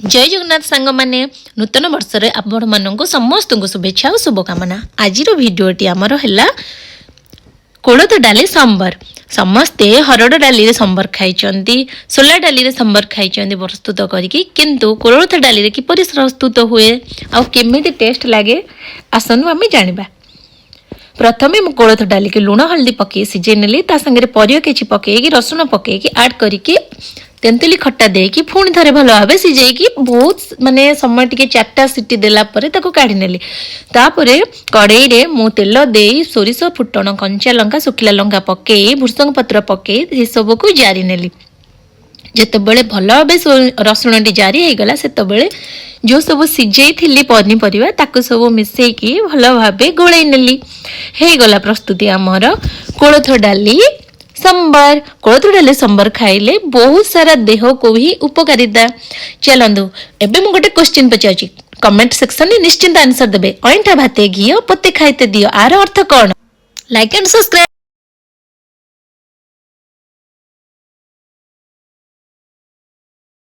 जय जगन्नाथ सांग माने नूतन वर्ष रे आपण माननको समस्त को शुभेच्छा और शुभकामना। आज भिडियोटी आमर है कोलथ डाली सांबर। समस्ते हरड़ डाली रे सांबर खाई, सोला डाली रे सांबर खाई प्रस्तुत करके, किंतु कोलथ डाली रे किपरि प्रस्तुत हुए आ केमिति टेस्ट लागे आसनु आमे जानिबा। प्रथमे मु कोलथ डाली के लुण हल्दी पके सिझे नेली, ता संगे परिया किछि पकेकी रसुण पकेकी ऐड करके तेंतुली खट्टा देकी पुणी थरे भल भाव सिझेकी बहुत माने समय टिके 4टा सीटी देला परे ताको काढी नेली। तापरे कड़ाई रे मु तेल देई सोरिष फुटण कंचा लंका सुखिला लंका पकेई भुसंग पत्र पकेई ए सब को जारी नेली। जेतेबेले भल भाव रसुण टी जारी हो गला सेतेबेले जो सब सिझेई पनीपरिया ताको सब मिसेकी भल भाव गोळेई नेली। हे गला प्रस्तुति आमर कोलथ डाली सांबर। कोलथ डाली सांबर खाइले बहुत सारा देह को भी उपकारिता। चलंदु एबे मु गोटे क्वेश्चन पचाची, कमेंट सेक्शन में निश्चिंत आंसर देबे। अइंठा भाते घियो पत्ते खाइते दियो, आर अर्थ कोन? Like and subscribe.